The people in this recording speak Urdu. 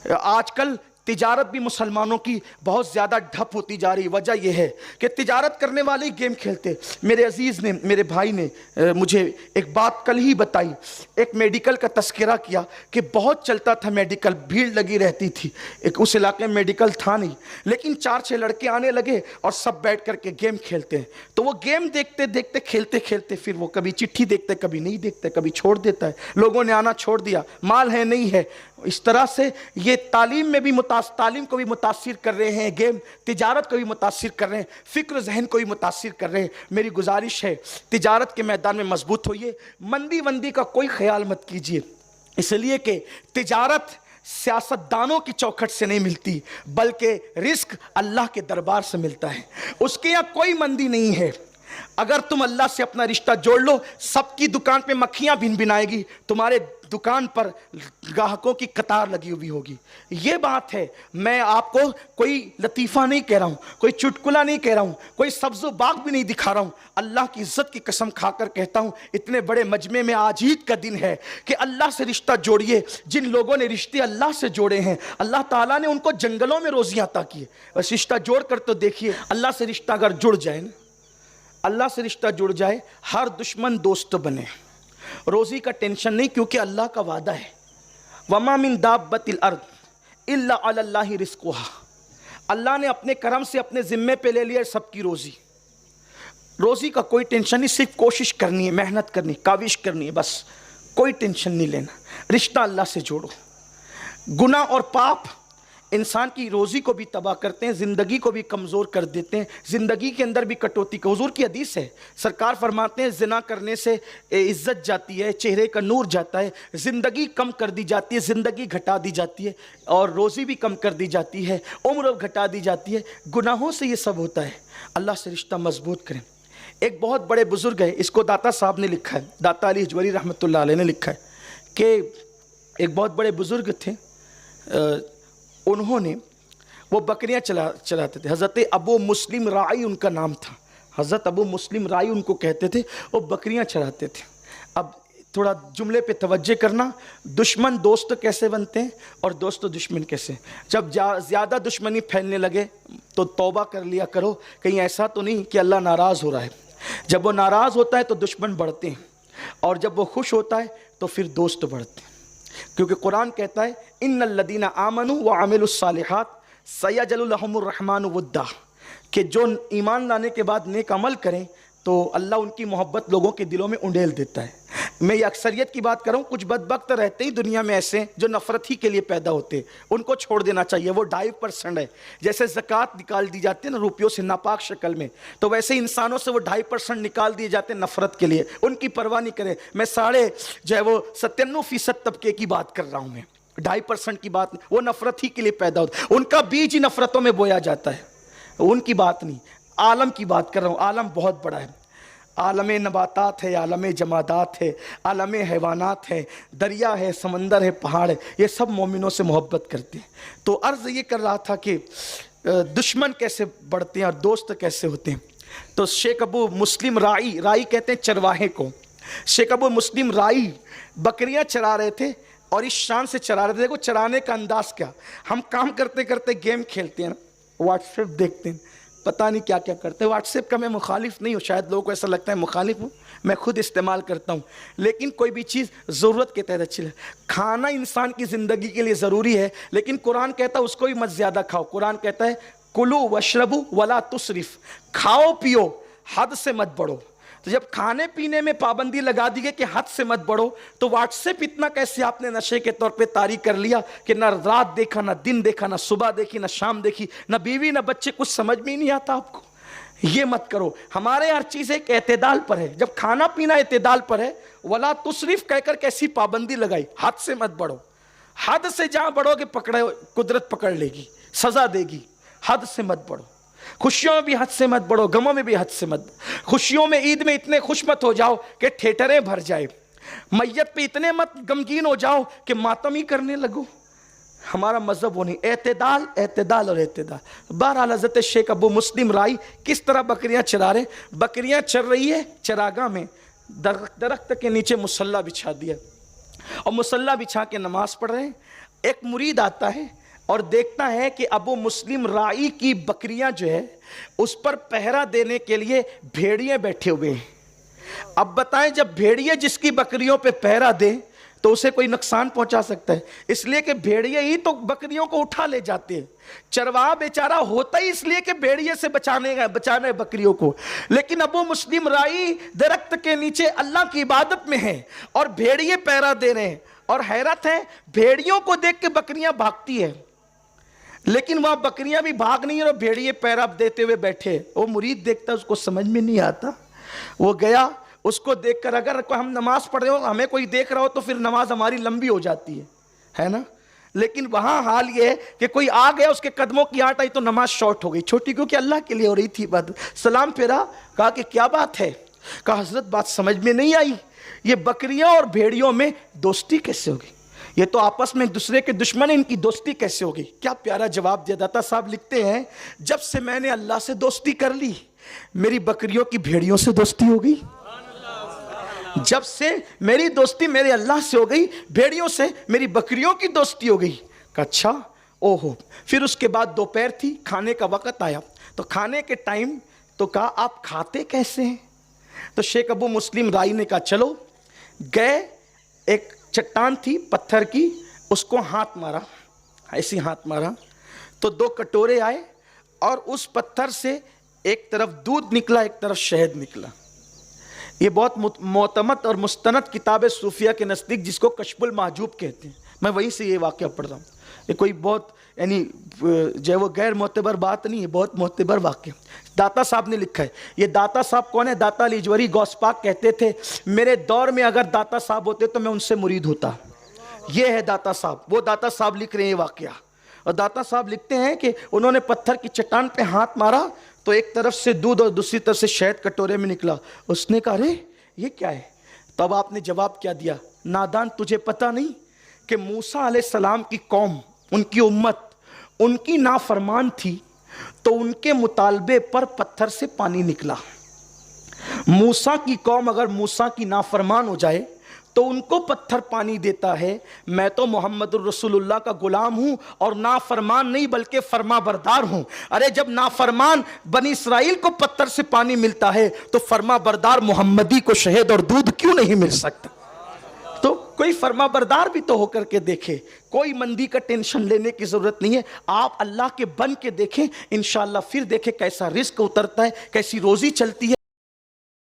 آج کل تجارت بھی مسلمانوں کی بہت زیادہ ڈھپ ہوتی جا رہی. وجہ یہ ہے کہ تجارت کرنے والے گیم کھیلتے. میرے عزیز نے، میرے بھائی نے مجھے ایک بات کل ہی بتائی. ایک میڈیکل کا تذکرہ کیا کہ بہت چلتا تھا میڈیکل، بھیڑ لگی رہتی تھی. ایک اس علاقے میں میڈیکل تھا نہیں، لیکن 4-6 لڑکے آنے لگے اور سب بیٹھ کر کے گیم کھیلتے ہیں. تو وہ گیم دیکھتے دیکھتے کھیلتے کھیلتے پھر وہ کبھی چٹھی دیکھتے، کبھی نہیں دیکھتے، کبھی چھوڑ دیتا ہے. لوگوں نے آنا چھوڑ دیا، مال ہے نہیں ہے. اس طرح سے یہ تعلیم میں بھی تعلیم کو بھی متاثر کر رہے ہیں، گیم تجارت کو بھی متاثر کر رہے ہیں، فکر ذہن کو بھی متاثر کر رہے ہیں. میری گزارش ہے تجارت کے میدان میں مضبوط ہوئیے. مندی کا کوئی خیال مت کیجیے، اس لیے کہ تجارت سیاستدانوں کی چوکھٹ سے نہیں ملتی، بلکہ رزق اللہ کے دربار سے ملتا ہے. اس کے یہاں کوئی مندی نہیں ہے. اگر تم اللہ سے اپنا رشتہ جوڑ لو، سب کی دکان پہ مکھیاں بن بنائے گی، تمہارے دکان پر گاہکوں کی قطار لگی ہوئی ہوگی. یہ بات ہے. میں آپ کو کوئی لطیفہ نہیں کہہ رہا ہوں، کوئی چٹکلا نہیں کہہ رہا ہوں، کوئی سبز و باغ بھی نہیں دکھا رہا ہوں. اللہ کی عزت کی قسم کھا کر کہتا ہوں، اتنے بڑے مجمع میں آج عید کا دن ہے کہ اللہ سے رشتہ جوڑیے. جن لوگوں نے رشتے اللہ سے جوڑے ہیں، اللہ تعالیٰ نے ان کو جنگلوں میں روزیاں عطا کی ہے. بس رشتہ جوڑ کر تو دیکھیے. اللہ سے رشتہ اگر جڑ جائے نا، اللہ سے رشتہ جڑ جائے، ہر دشمن دوست بنے. روزی کا ٹینشن نہیں، کیونکہ اللہ کا وعدہ ہے وَمَا مِن دَابَّةِ الْأَرْضِ إِلَّا عَلَى اللَّهِ رِزْقُهَا. اللہ نے اپنے کرم سے اپنے ذمے پہ لے لیا سب کی روزی. روزی کا کوئی ٹینشن نہیں، صرف کوشش کرنی ہے، محنت کرنی ہے، کاوش کرنی ہے، بس کوئی ٹینشن نہیں لینا. رشتہ اللہ سے جوڑو. گناہ اور پاپ انسان کی روزی کو بھی تباہ کرتے ہیں، زندگی کو بھی کمزور کر دیتے ہیں، زندگی کے اندر بھی کٹوتی. حضور کی حدیث ہے، سرکار فرماتے ہیں زنا کرنے سے عزت جاتی ہے، چہرے کا نور جاتا ہے، زندگی کم کر دی جاتی ہے، زندگی گھٹا دی جاتی ہے، اور روزی بھی کم کر دی جاتی ہے، عمر گھٹا دی جاتی ہے. گناہوں سے یہ سب ہوتا ہے. اللہ سے رشتہ مضبوط کریں. ایک بہت بڑے بزرگ ہیں، اس کو داتا صاحب نے لکھا ہے، داتا علی حجوری رحمۃ اللہ علیہ نے لکھا ہے کہ ایک بہت بڑے بزرگ تھے. انہوں نے وہ بکریاں چلاتے تھے. حضرت ابو مسلم رائی ان کا نام تھا. حضرت ابو مسلم رائی ان کو کہتے تھے. وہ بکریاں چراتے تھے. اب تھوڑا جملے پہ توجہ کرنا. دشمن دوست کیسے بنتے ہیں اور دوست دشمن کیسے؟ جب زیادہ دشمنی پھیلنے لگے تو توبہ کر لیا کرو، کہیں ایسا تو نہیں کہ اللہ ناراض ہو رہا ہے. جب وہ ناراض ہوتا ہے تو دشمن بڑھتے ہیں، اور جب وہ خوش ہوتا ہے تو پھر دوست بڑھتے ہیں. کیونکہ قرآن کہتا ہے ان الذین آمنوا وعملوا الصالحات سیجعل لهم الرحمن ودا، کہ جو ایمان لانے کے بعد نیک عمل کریں تو اللہ ان کی محبت لوگوں کے دلوں میں انڈیل دیتا ہے. میں یہ اکثریت کی بات کروں، کچھ بدبخت رہتے ہی دنیا میں ایسے جو نفرت ہی کے لیے پیدا ہوتے ہیں، ان کو چھوڑ دینا چاہیے. وہ 2.5% ہے. جیسے زکوٰۃ نکال دی جاتی ہے نا روپیوں سے ناپاک شکل میں، تو ویسے انسانوں سے وہ 2.5% نکال دیے جاتے ہیں نفرت کے لیے. ان کی پرواہ نہیں کریں. میں 97% طبقے کی بات کر رہا ہوں. میں 2.5% کی بات نہیں. وہ نفرت ہی کے لیے پیدا ہوتا ہے، ان کا بیج ہی نفرتوں میں بویا جاتا ہے. ان کی بات نہیں، عالم کی بات کر رہا ہوں. عالم بہت بڑا ہے. عالم نباتات ہے، عالم جمادات ہے، عالم حیوانات ہے، دریا ہے، سمندر ہے، پہاڑ ہے. یہ سب مومنوں سے محبت کرتے ہیں. تو عرض یہ کر رہا تھا کہ دشمن کیسے بڑھتے ہیں اور دوست کیسے ہوتے ہیں. تو شیخ ابو مسلم رائی کہتے ہیں چرواہے کو. شیخ ابو مسلم رائی بکریاں چرا رہے تھے اور اس شان سے چرا رہے تھے. دیکھو چرانے کا انداز کیا. ہم کام کرتے کرتے گیم کھیلتے ہیں نا، واٹس ایپ دیکھتے ہیں، پتہ نہیں کیا کیا کرتے ہیں. واٹس ایپ کا میں مخالف نہیں ہوں، شاید لوگوں کو ایسا لگتا ہے مخالف ہوں، میں خود استعمال کرتا ہوں. لیکن کوئی بھی چیز ضرورت کے تحت اچھی ہے. کھانا انسان کی زندگی کے لیے ضروری ہے، لیکن قرآن کہتا ہے اس کو بھی مت زیادہ کھاؤ. قرآن کہتا ہے کلو وشربو ولا تسرف، کھاؤ پیو حد سے مت بڑھو. تو جب کھانے پینے میں پابندی لگا دی گئی کہ حد سے مت بڑھو، تو واٹس ایپ اتنا کیسے آپ نے نشے کے طور پہ طاری کر لیا کہ نہ رات دیکھا، نہ دن دیکھا، نہ صبح دیکھی، نہ شام دیکھی، نہ بیوی نہ بچے، کچھ سمجھ میں ہی نہیں آتا آپ کو. یہ مت کرو. ہمارے ہر چیز ایک اعتدال پر ہے. جب کھانا پینا اعتدال پر ہے، ولا تسرف کہہ کر کیسی پابندی لگائی، حد سے مت بڑھو. حد سے جہاں بڑھو گے پکڑے قدرت پکڑ لے گی، سزا دے گی. حد سے مت بڑھو. خوشیوں میں بھی حد سے مت بڑھو، غموں میں بھی حد سے مت. خوشیوں میں عید میں اتنے خوش مت ہو جاؤ کہ ٹھیٹریں بھر جائے. میت پہ اتنے مت غمگین ہو جاؤ کہ ماتم ہی کرنے لگو. ہمارا مذہب وہ نہیں. اعتدال، اعتدال اور اعتدال. بہرحال حضرت شیخ ابو مسلم رائی کس طرح بکریاں چرا رہے. بکریاں چر رہی ہے چراگاہ میں، درخت کے نیچے مصلی بچھا دیا اور مصلی بچھا کے نماز پڑھ رہے ہیں. ایک مرید آتا ہے اور دیکھتا ہے کہ ابو مسلم رائی کی بکریاں جو ہے اس پر پہرا دینے کے لیے بھیڑیے بیٹھے ہوئے ہیں. اب بتائیں جب بھیڑیے جس کی بکریوں پہ پہرا دیں تو اسے کوئی نقصان پہنچا سکتا ہے؟ اس لیے کہ بھیڑیے ہی تو بکریوں کو اٹھا لے جاتے ہیں. چرواہا بیچارہ ہوتا ہی اس لیے کہ بھیڑیے سے بچانے بکریوں کو. لیکن ابو مسلم رائی درخت کے نیچے اللہ کی عبادت میں ہیں اور بھیڑیے پہرا دے رہے ہیں. اور حیرت ہے بھیڑیوں کو دیکھ کے بکریاں بھاگتی ہیں لیکن وہاں بکریاں بھی بھاگ نہیں اور بھیڑیے پہرا دیتے ہوئے بیٹھے. وہ مرید دیکھتا اس کو سمجھ میں نہیں آتا. وہ گیا, اس کو دیکھ کر اگر ہم نماز پڑھ رہے ہو ہمیں کوئی دیکھ رہا ہو تو پھر نماز ہماری لمبی ہو جاتی ہے نا. لیکن وہاں حال یہ ہے کہ کوئی آ گیا اس کے قدموں کی آٹ آئی تو نماز شارٹ ہو گئی, چھوٹی کیونکہ اللہ کے لیے ہو رہی تھی بات. سلام پھیرا, کہا کہ کیا بات ہے؟ کہا حضرت بات سمجھ میں نہیں آئی, یہ بکریاں اور بھیڑیوں میں دوستی کیسے ہوگی؟ یہ تو آپس میں ایک دوسرے کے دشمن ہیں, ان کی دوستی کیسے ہوگی؟ کیا پیارا جواب دیا. داتا صاحب لکھتے ہیں جب سے میں نے اللہ سے دوستی کر لی میری بکریوں کی بھیڑیوں سے دوستی ہو گئی. جب سے میری دوستی میرے اللہ سے ہو گئی بھیڑیوں سے میری بکریوں کی دوستی ہو گئی. کہا اچھا, اوہو. پھر اس کے بعد دوپہر تھی, کھانے کا وقت آیا تو کھانے کے ٹائم تو کہا آپ کھاتے کیسے ہیں؟ تو شیخ ابو مسلم رائی نے کہا چلو. گئے, ایک چٹان تھی پتھر کی, اس کو ہاتھ مارا, ایسی ہاتھ مارا تو 2 کٹورے آئے اور اس پتھر سے ایک طرف دودھ نکلا ایک طرف شہد نکلا. یہ بہت معتمد اور مستند کتاب صوفیہ کے نزدیک جس کو کشف المحجوب کہتے ہیں, میں وہیں سے یہ واقعہ پڑھ رہا ہوں. یہ کوئی بہت یعنی جو ہے وہ غیر معتبر بات نہیں ہے, بہت معتبر واقعہ. داتا صاحب نے لکھا ہے. یہ داتا صاحب کون ہے؟ داتا لیجوری غوث پاک کہتے تھے میرے دور میں اگر داتا صاحب ہوتے تو میں ان سے مرید ہوتا. یہ ہے داتا صاحب, وہ داتا صاحب لکھ رہے ہیں یہ واقعہ. اور داتا صاحب لکھتے ہیں کہ انہوں نے پتھر کی چٹان پہ ہاتھ مارا تو ایک طرف سے دودھ اور دوسری طرف سے شہد کٹورے میں نکلا. اس نے کہا ارے یہ کیا ہے؟ تب آپ نے جواب کیا دیا, نادان تجھے پتہ نہیں کہ موسیٰ علیہ السلام کی قوم, ان کی امت, ان کی نافرمان تھی تو ان کے مطالبے پر پتھر سے پانی نکلا. موسیٰ کی قوم اگر موسیٰ کی نافرمان ہو جائے تو ان کو پتھر پانی دیتا ہے. میں تو محمد الرسول اللہ کا غلام ہوں اور نافرمان نہیں بلکہ فرما بردار ہوں. ارے جب نافرمان بنی اسرائیل کو پتھر سے پانی ملتا ہے تو فرما بردار محمدی کو شہد اور دودھ کیوں نہیں مل سکتا؟ تو کوئی فرما بردار بھی تو ہو کر کے دیکھے. کوئی مندی کا ٹینشن لینے کی ضرورت نہیں ہے. آپ اللہ کے بن کے دیکھیں انشاءاللہ, پھر دیکھیں کیسا رزق اترتا ہے, کیسی روزی چلتی ہے.